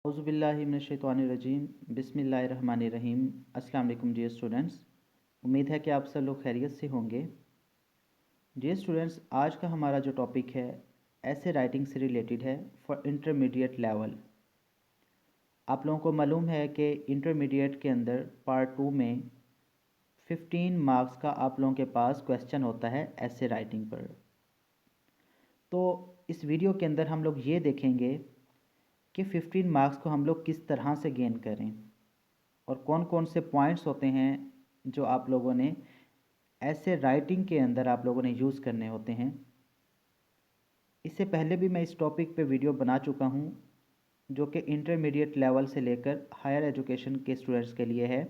औज़ुबिल्लाहिमिनश्शैतानिर्रजीम बिस्मिल्लाहिर्रहमानिर्रहीम। अस्सलाम वालेकुम डियर स्टूडेंट्स। उम्मीद है कि आप सब लोग खैरियत से होंगे। डियर स्टूडेंट्स, आज का हमारा जो टॉपिक है ऐसे राइटिंग से रिलेटेड है फॉर इंटरमीडिएट लेवल। आप लोगों को मालूम है कि इंटरमीडिएट के अंदर पार्ट 2 में 15 मार्क्स का आप लोगों के पास क्वेश्चन होता है ऐसे राइटिंग पर। तो इस वीडियो के अंदर हम लोग ये देखेंगे कि 15 मार्क्स को हम लोग किस तरह से गेन करें और कौन कौन से पॉइंट्स होते हैं जो आप लोगों ने ऐसे राइटिंग के अंदर आप लोगों ने यूज़ करने होते हैं। इससे पहले भी मैं इस टॉपिक पे वीडियो बना चुका हूँ जो कि इंटरमीडिएट लेवल से लेकर हायर एजुकेशन के स्टूडेंट्स के लिए है,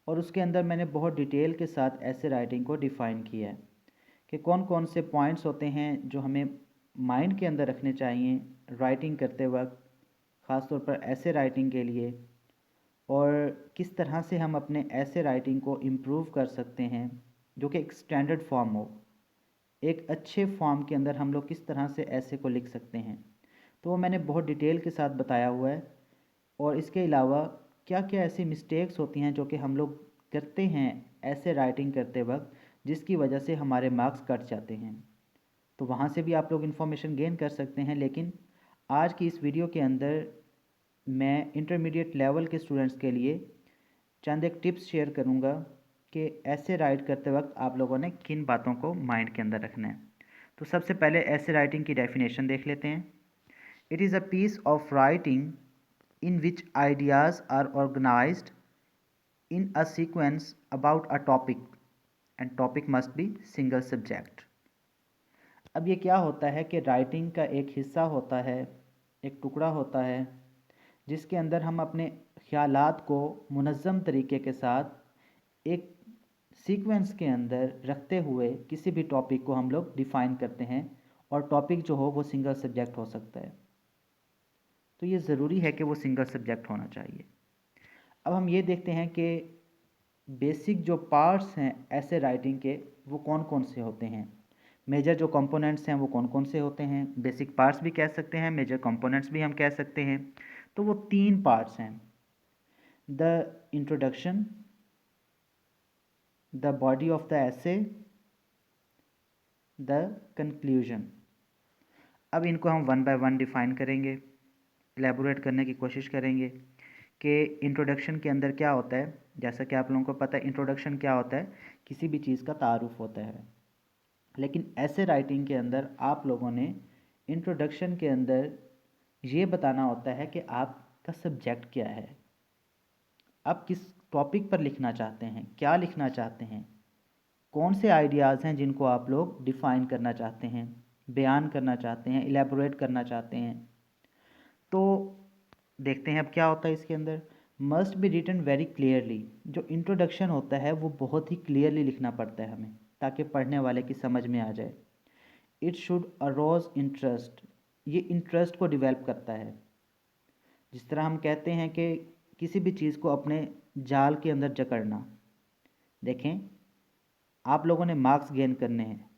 और उसके अंदर मैंने बहुत डिटेल के साथ ऐसे राइटिंग को डिफ़ाइन किया है कि कौन कौन से पॉइंट्स होते हैं जो हमें माइंड के अंदर रखने चाहिए राइटिंग करते वक्त, ख़ास तौर पर ऐसे राइटिंग के लिए, और किस तरह से हम अपने ऐसे राइटिंग को इम्प्रूव कर सकते हैं जो कि एक स्टैंडर्ड फॉर्म हो। एक अच्छे फॉर्म के अंदर हम लोग किस तरह से ऐसे को लिख सकते हैं, तो वो मैंने बहुत डिटेल के साथ बताया हुआ है। और इसके अलावा क्या क्या ऐसी मिस्टेक्स होती हैं जो कि हम लोग करते हैं ऐसे राइटिंग करते वक्त, जिसकी वजह से हमारे मार्क्स कट जाते हैं। तो वहाँ से भी आप लोग इन्फॉर्मेशन गेन कर सकते हैं। लेकिन आज की इस वीडियो के अंदर मैं इंटरमीडिएट लेवल के स्टूडेंट्स के लिए चंद एक टिप्स शेयर करूंगा कि ऐसे राइट करते वक्त आप लोगों ने किन बातों को माइंड के अंदर रखना है। तो सबसे पहले ऐसे राइटिंग की डेफिनेशन देख लेते हैं। It is a piece of writing in which ideas are organised in a sequence about a topic and topic must be single subject. अब ये क्या होता है कि राइटिंग का एक हिस्सा होता है, एक टुकड़ा होता है जिसके अंदर हम अपने ख़यालात को मुनज़्ज़म तरीके के साथ एक सीक्वेंस के अंदर रखते हुए किसी भी टॉपिक को हम लोग डिफ़ाइन करते हैं, और टॉपिक जो हो वो सिंगल सब्जेक्ट हो सकता है। तो ये ज़रूरी है कि वो सिंगल सब्जेक्ट होना चाहिए। अब हम ये देखते हैं कि बेसिक जो पार्ट्स हैं ऐसे राइटिंग के वो कौन कौन से होते हैं। मेजर जो कंपोनेंट्स हैं वो कौन कौन से होते हैं। बेसिक पार्ट्स भी कह सकते हैं, मेजर कंपोनेंट्स भी हम कह सकते हैं। तो वो 3 पार्ट्स हैं: the introduction, the body of the essay, the conclusion. अब इनको हम वन बाय वन डिफ़ाइन करेंगे, एलेबोरेट करने की कोशिश करेंगे कि इंट्रोडक्शन के अंदर क्या होता है। जैसा कि आप लोगों को पता है इंट्रोडक्शन क्या होता है, किसी भी चीज़ का तारुफ होता है। लेकिन ऐसे राइटिंग के अंदर आप लोगों ने इंट्रोडक्शन के अंदर ये बताना होता है कि आपका सब्जेक्ट क्या है, आप किस टॉपिक पर लिखना चाहते हैं, क्या लिखना चाहते हैं, कौन से आइडियाज़ हैं जिनको आप लोग डिफ़ाइन करना चाहते हैं, बयान करना चाहते हैं, इलेबोरेट करना चाहते हैं। तो देखते हैं अब क्या होता है इसके अंदर। Must be written very clearly. जो इंट्रोडक्शन होता है वो बहुत ही क्लियरली लिखना पड़ता है हमें, ताकि पढ़ने वाले की समझ में आ जाए। It should arouse interest. ये इंटरेस्ट को डिवेल्प करता है। जिस तरह हम कहते हैं कि किसी भी चीज़ को अपने जाल के अंदर जकड़ना। देखें, आप लोगों ने मार्क्स गेन करने हैं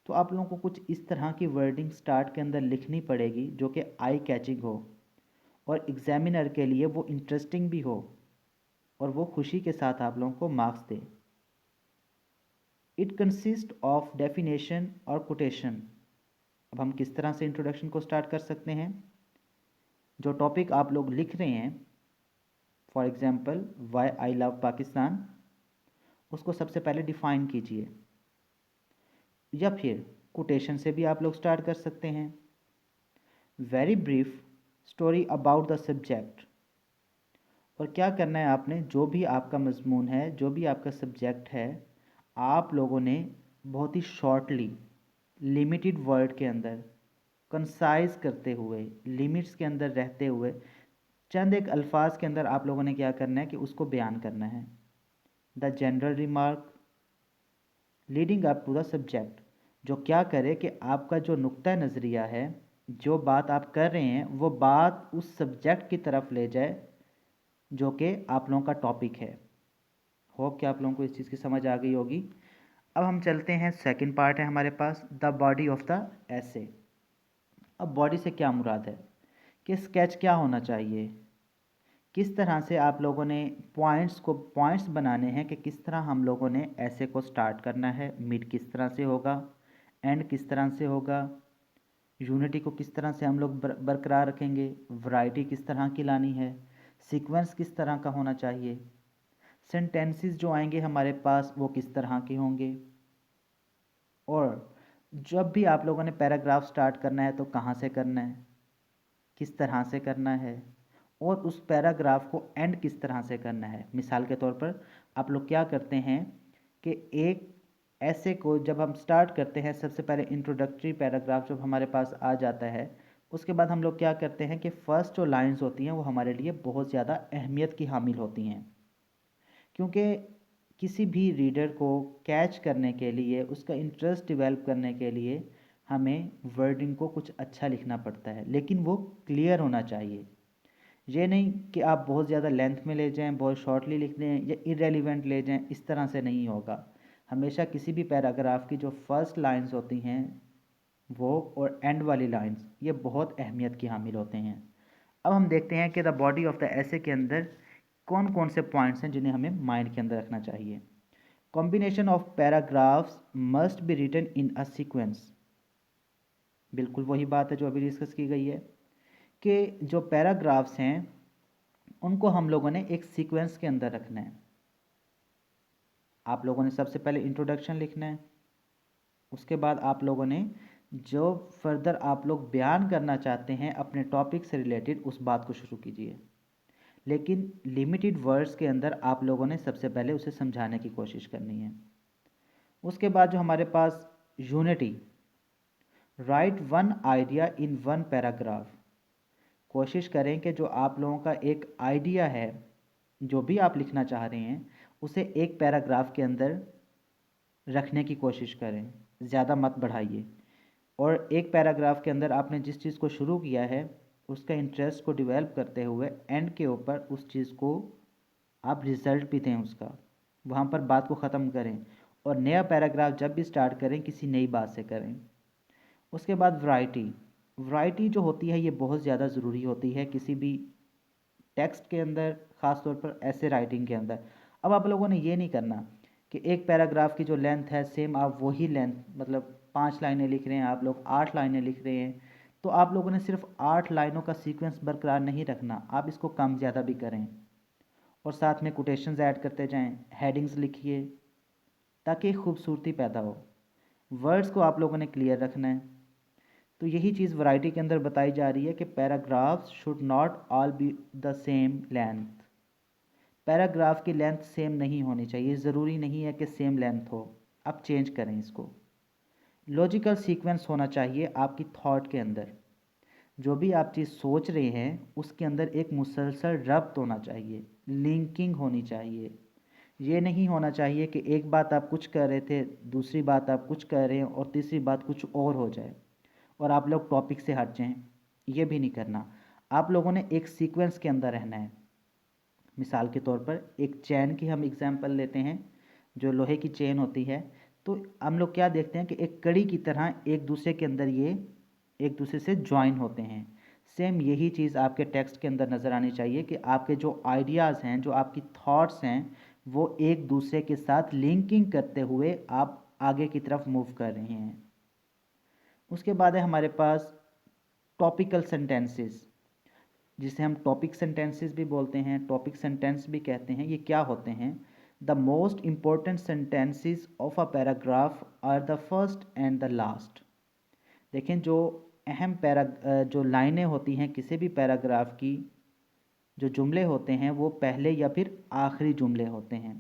तो आप लोगों को कुछ इस तरह की वर्डिंग स्टार्ट के अंदर लिखनी पड़ेगी जो कि आई कैचिंग हो और एग्जामिनर के लिए वो इंटरेस्टिंग भी हो और वो खुशी के साथ आप लोगों को marks they. It consist of definition और कोटेशन। अब हम किस तरह से इंट्रोडक्शन को स्टार्ट कर सकते हैं। जो टॉपिक आप लोग लिख रहे हैं, for example why I love Pakistan, उसको सबसे पहले डिफ़ाइन कीजिए, या फिर कोटेशन से भी आप लोग स्टार्ट कर सकते हैं। Very brief story about the subject. और क्या करना है आपने, जो भी आपका मजमून है, जो भी आपका सब्जेक्ट है, आप लोगों ने बहुत ही शॉर्टली लिमिटेड वर्ड के अंदर कंसाइज करते हुए, लिमिट्स के अंदर रहते हुए, चंद एक अल्फाज के अंदर आप लोगों ने क्या करना है कि उसको बयान करना है। The general remark leading up to the subject. जो क्या करे कि आपका जो नुक्ता नज़रिया है, जो बात आप कर रहे हैं, वो बात उस सब्जेक्ट की तरफ ले जाए जो कि आप लोगों का टॉपिक है। होप कि आप लोगों को इस चीज़ की समझ आ गई होगी। अब हम चलते हैं, सेकंड पार्ट है हमारे पास, the body of the essay. अब बॉडी से क्या मुराद है कि स्केच क्या होना चाहिए, किस तरह से आप लोगों ने पॉइंट्स बनाने हैं कि किस तरह हम लोगों ने ऐसे को स्टार्ट करना है, मिड किस तरह से होगा, एंड किस तरह से होगा, यूनिटी को किस तरह से हम लोग बरकरार रखेंगे, वैरायटी किस तरह की लानी है, सीक्वेंस किस तरह का होना चाहिए, सेंटेंसेस जो आएंगे हमारे पास वो किस तरह के होंगे, और जब भी आप लोगों ने पैराग्राफ स्टार्ट करना है तो कहाँ से करना है, किस तरह से करना है, और उस पैराग्राफ को एंड किस तरह से करना है। मिसाल के तौर पर आप लोग क्या करते हैं कि एक ऐसे को जब हम स्टार्ट करते हैं, सबसे पहले इंट्रोडक्टरी पैराग्राफ जब हमारे पास आ जाता है, उसके बाद हम लोग क्या करते हैं कि फ़र्स्ट जो लाइंस होती हैं वो हमारे लिए बहुत ज़्यादा अहमियत की हामिल होती हैं, क्योंकि किसी भी रीडर को कैच करने के लिए, उसका इंटरेस्ट डेवलप करने के लिए हमें वर्डिंग को कुछ अच्छा लिखना पड़ता है, लेकिन वो क्लियर होना चाहिए। ये नहीं कि आप बहुत ज़्यादा लेंथ में ले जाएं, बहुत शॉर्टली लिख दें या इरेलीवेंट ले जाएं, इस तरह से नहीं होगा। हमेशा किसी भी पैराग्राफ की जो फर्स्ट लाइंस होती हैं वो और एंड वाली लाइंस, ये बहुत अहमियत की हामिल होते हैं। अब हम देखते हैं कि द बॉडी ऑफ द ऐसे के अंदर कौन कौन से पॉइंट्स हैं जिन्हें हमें माइंड के अंदर रखना चाहिए। Combination of paragraphs must be written in a sequence. बिल्कुल वही बात है जो अभी डिस्कस की गई है कि जो पैराग्राफ्स हैं उनको हम लोगों ने एक सीक्वेंस के अंदर रखना है। आप लोगों ने सबसे पहले इंट्रोडक्शन लिखना है, उसके बाद आप लोगों ने जो फर्दर आप लोग बयान करना चाहते हैं अपने टॉपिक से रिलेटेड उस बात को शुरू कीजिए, लेकिन लिमिटेड वर्ड्स के अंदर आप लोगों ने सबसे पहले उसे समझाने की कोशिश करनी है। उसके बाद जो हमारे पास unity, right one idea in one paragraph. कोशिश करें कि जो आप लोगों का एक आइडिया है, जो भी आप लिखना चाह रहे हैं, उसे एक पैराग्राफ के अंदर रखने की कोशिश करें, ज़्यादा मत बढ़ाइए। और एक पैराग्राफ के अंदर आपने जिस चीज़ को शुरू किया है उसका इंटरेस्ट को डेवलप करते हुए एंड के ऊपर उस चीज़ को आप रिज़ल्ट भी दें उसका, वहाँ पर बात को ख़त्म करें, और नया पैराग्राफ जब भी स्टार्ट करें किसी नई बात से करें। उसके बाद वैरायटी जो होती है ये बहुत ज़्यादा ज़रूरी होती है किसी भी टेक्स्ट के अंदर, ख़ास तौर पर ऐसे राइटिंग के अंदर। अब आप लोगों ने ये नहीं करना कि एक पैराग्राफ की जो लेंथ है सेम आप वही लेंथ, मतलब 5 लाइनें लिख रहे हैं आप लोग, 8 लाइनें लिख रहे हैं, तो आप लोगों ने सिर्फ 8 लाइनों का सीक्वेंस बरकरार नहीं रखना, आप इसको कम ज़्यादा भी करें, और साथ में कोटेशंस ऐड करते जाएं, हेडिंग्स लिखिए ताकि एक खूबसूरती पैदा हो। वर्ड्स को आप लोगों ने क्लियर रखना है। तो यही चीज़ वैरायटी के अंदर बताई जा रही है कि paragraphs should not all be the same length. Paragraph की लेंथ सेम नहीं होनी चाहिए, ज़रूरी नहीं है कि सेम लेंथ हो, आप चेंज करें इसको। लॉजिकल सीक्वेंस होना चाहिए आपकी थॉट के अंदर, जो भी आप चीज़ सोच रहे हैं उसके अंदर एक मुसलसल रब्त होना चाहिए, लिंकिंग होनी चाहिए। ये नहीं होना चाहिए कि एक बात आप कुछ कर रहे थे, दूसरी बात आप कुछ कर रहे हैं और तीसरी बात कुछ और हो जाए और आप लोग टॉपिक से हट जाएं। ये भी नहीं करना, आप लोगों ने एक सीक्वेंस के अंदर रहना है। मिसाल के तौर पर एक चैन की हम एग्जांपल लेते हैं, जो लोहे की चेन होती है, तो हम लोग क्या देखते हैं कि एक कड़ी की तरह एक दूसरे के अंदर ये एक दूसरे से ज्वाइन होते हैं। सेम यही चीज़ आपके टेक्स्ट के अंदर नज़र आनी चाहिए कि आपके जो आइडियाज़ हैं, जो आपकी थॉट्स हैं, वो एक दूसरे के साथ लिंकिंग करते हुए आप आगे की तरफ मूव कर रहे हैं। उसके बाद है हमारे पास टॉपिकल सेंटेंसेस, जिसे हम टॉपिक सेंटेंसेस भी बोलते हैं, टॉपिक सेंटेंस भी कहते हैं। ये क्या होते हैं? The most important sentences of a paragraph are the first and the last. देखें, जो अहम जो लाइनें होती हैं किसी भी पैराग्राफ की, जो जुमले होते हैं वो पहले या फिर आखिरी जुमले होते हैं।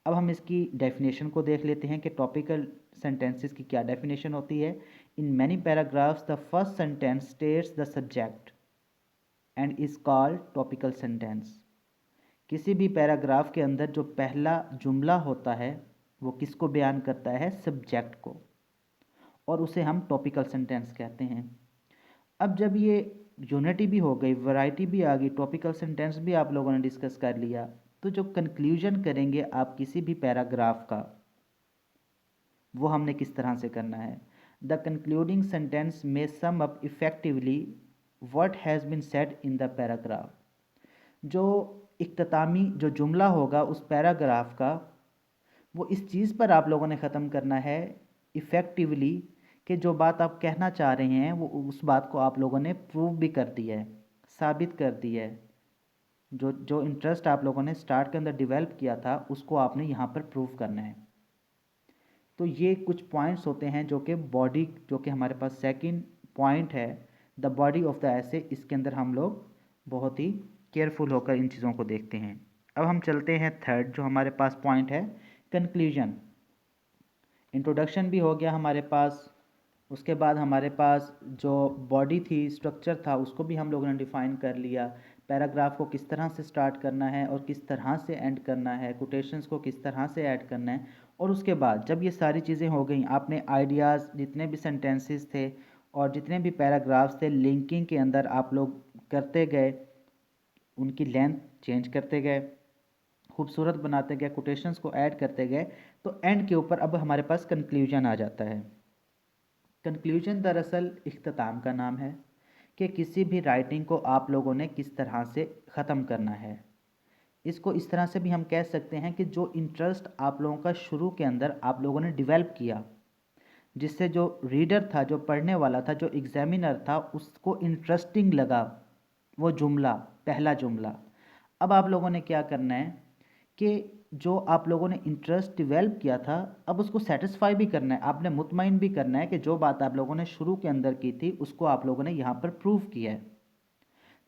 अब हम इसकी डेफिनेशन को देख लेते हैं कि टॉपिकल सेंटेंसेस की क्या डेफिनेशन होती है। In many paragraphs the first sentence states the subject and is called topical sentence. किसी भी पैराग्राफ के अंदर जो पहला जुमला होता है वो किसको बयान करता है? सब्जेक्ट को, और उसे हम टॉपिकल सेंटेंस कहते हैं। अब जब ये यूनिटी भी हो गई, वैरायटी भी आ गई, टॉपिकल सेंटेंस भी आप लोगों ने डिस्कस कर लिया, तो जो कंक्लूजन करेंगे आप किसी भी पैराग्राफ का, वो हमने किस तरह से करना है? द कंक्लूडिंग सेंटेंस में sum up effectively what has been said in the paragraph. जो इख्तितामी जो जुमला होगा उस पैराग्राफ का, वो इस चीज़ पर आप लोगों ने ख़त्म करना है इफ़ेक्टिवली कि जो बात आप कहना चाह रहे हैं वो उस बात को आप लोगों ने प्रूव भी कर दिया है, साबित कर दिया है। जो जो इंटरेस्ट आप लोगों ने स्टार्ट के अंदर डेवलप किया था उसको आपने यहाँ पर प्रूव करना है। तो ये कुछ पॉइंट्स होते हैं जो कि बॉडी, जो कि हमारे पास सेकंड पॉइंट है द बॉडी ऑफ द ऐसे, इसके अंदर हम लोग बहुत ही केयरफुल होकर इन चीज़ों को देखते हैं। अब हम चलते हैं थर्ड जो हमारे पास पॉइंट है, कंक्लूजन। इंट्रोडक्शन भी हो गया हमारे पास, उसके बाद हमारे पास जो बॉडी थी, स्ट्रक्चर था, उसको भी हम लोगों ने डिफ़ाइन कर लिया। पैराग्राफ को किस तरह से स्टार्ट करना है और किस तरह से एंड करना है, कोटेशंस को किस तरह से ऐड करना है। और उसके बाद जब ये सारी चीज़ें हो गई, आपने आइडियाज़, जितने भी सेंटेंसेस थे और जितने भी पैराग्राफ्स थे, लिंकिंग के अंदर आप लोग करते गए, उनकी लेंथ चेंज करते गए, खूबसूरत बनाते गए, कोटेशंस को ऐड करते गए, तो एंड के ऊपर अब हमारे पास कंक्लूजन आ जाता है। कंक्लूजन दरअसल इख्तिताम का नाम है कि किसी भी राइटिंग को आप लोगों ने किस तरह से ख़त्म करना है। इसको इस तरह से भी हम कह सकते हैं कि जो इंटरेस्ट आप लोगों का शुरू के अंदर आप लोगों ने डेवलप किया, जिससे जो रीडर था, जो पढ़ने वाला था, जो एग्जामिनर था, उसको इंटरेस्टिंग लगा वो जुमला, पहला जुमला। अब आप लोगों ने क्या करना है कि जो आप लोगों ने इंटरेस्ट डेवलप किया था, अब उसको सेटिस्फाई भी करना है, आपने मुतमईन भी करना है कि जो बात आप लोगों ने शुरू के अंदर की थी उसको आप लोगों ने यहाँ पर प्रूव किया है।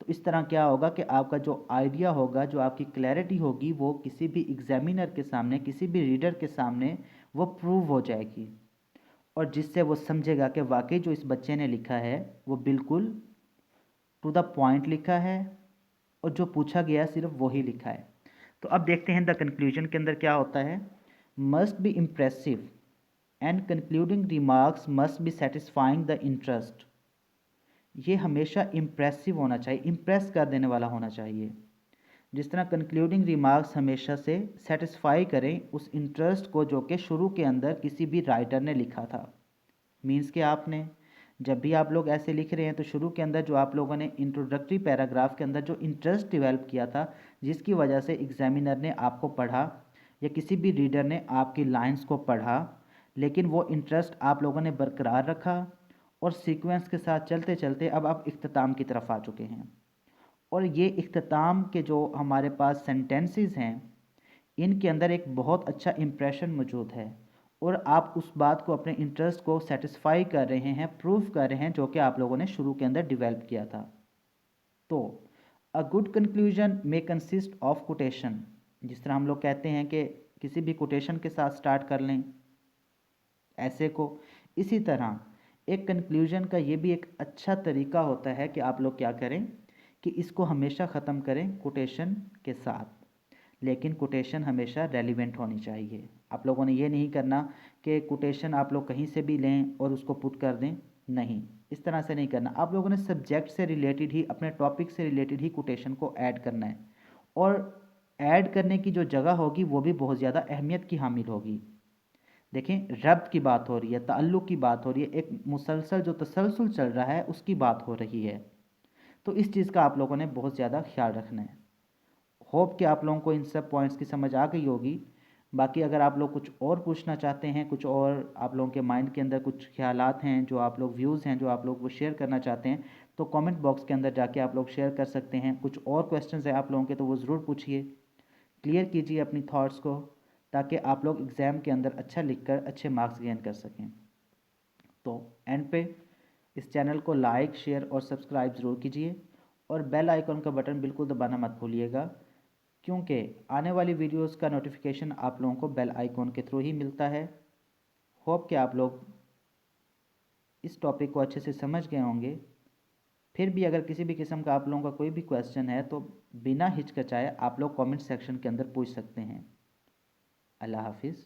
तो इस तरह क्या होगा कि आपका जो आइडिया होगा, जो आपकी क्लैरिटी होगी, वो किसी भी एग्जामिनर के सामने, किसी भी रीडर के सामने वो प्रूव हो जाएगी, और जिससे वो समझेगा कि वाकई जो इस बच्चे ने लिखा है वो बिल्कुल टू द पॉइंट लिखा है और जो पूछा गया सिर्फ वही लिखा है। तो अब देखते हैं द कंक्लूजन के अंदर क्या होता है। Must be impressive and concluding remarks must be satisfying the interest. ये हमेशा इम्प्रेसिव होना चाहिए, इम्प्रेस कर देने वाला होना चाहिए। जिस तरह कंक्लूडिंग रिमार्क्स हमेशा से सेटिस्फाई करें उस इंटरेस्ट को जो कि शुरू के अंदर किसी भी राइटर ने लिखा था। मीन्स कि आपने जब भी आप लोग ऐसे लिख रहे हैं तो शुरू के अंदर जो आप लोगों ने इंट्रोडक्टरी पैराग्राफ के अंदर जो इंटरेस्ट डेवलप किया था, जिसकी वजह से एग्जामिनर ने आपको पढ़ा या किसी भी रीडर ने आपकी लाइंस को पढ़ा, लेकिन वो इंटरेस्ट आप लोगों ने बरकरार रखा और सीक्वेंस के साथ चलते चलते अब आप इख्तिताम की तरफ आ चुके हैं। और ये इख्तिताम के जो हमारे पास सेंटेंसेस हैं, इनके अंदर एक बहुत अच्छा इम्प्रेशन मौजूद है और आप उस बात को, अपने इंटरेस्ट को सेटिस्फाई कर रहे हैं, प्रूव कर रहे हैं, जो कि आप लोगों ने शुरू के अंदर डेवलप किया था। तो a good conclusion may consist of quotation. जिस तरह हम लोग कहते हैं कि किसी भी कोटेशन के साथ स्टार्ट कर लें ऐसे को, इसी तरह एक कंक्लूजन का ये भी एक अच्छा तरीका होता है कि आप लोग क्या करें कि इसको हमेशा ख़त्म करें कोटेशन के साथ, लेकिन कोटेशन हमेशा रेलिवेंट होनी चाहिए। आप लोगों ने ये नहीं करना कि कोटेशन आप लोग कहीं से भी लें और उसको पुट कर दें, नहीं, इस तरह से नहीं करना। आप लोगों ने सब्जेक्ट से रिलेटेड ही, अपने टॉपिक से रिलेटेड ही कोटेशन को ऐड करना है, और ऐड करने की जो जगह होगी वो भी बहुत ज़्यादा अहमियत की हामिल होगी। देखें, रब्त की बात हो रही है, ताल्लुक़ की बात हो रही है, एक मुसलसल जो तसलसल चल रहा है उसकी बात हो रही है। तो इस चीज़ का आप लोगों ने बहुत ज़्यादा ख्याल रखना है। होप कि आप लोगों को इन सब पॉइंट्स की समझ आ गई होगी। बाकी अगर आप लोग कुछ और पूछना चाहते हैं, कुछ और आप लोगों के माइंड के अंदर कुछ ख्यालात हैं, जो आप लोग व्यूज़ हैं जो आप लोग वो शेयर करना चाहते हैं, तो कमेंट बॉक्स के अंदर जाके आप लोग शेयर कर सकते हैं। कुछ और क्वेश्चंस हैं आप लोगों के तो वो ज़रूर पूछिए, क्लियर कीजिए अपनी थॉट्स को, ताकि आप लोग एग्ज़ाम के अंदर अच्छा लिखकर अच्छे मार्क्स गेन कर सकें। तो एंड पे इस चैनल को लाइक, शेयर और सब्सक्राइब ज़रूर कीजिए, और बेल आइकन का बटन बिल्कुल दबाना मत भूलिएगा, क्योंकि आने वाली वीडियोस का नोटिफिकेशन आप लोगों को बेल आइकॉन के थ्रू ही मिलता है। होप कि आप लोग इस टॉपिक को अच्छे से समझ गए होंगे। फिर भी अगर किसी भी किस्म का आप लोगों का कोई भी क्वेश्चन है तो बिना हिचकिचाए आप लोग कमेंट सेक्शन के अंदर पूछ सकते हैं। अल्लाह हाफिज़।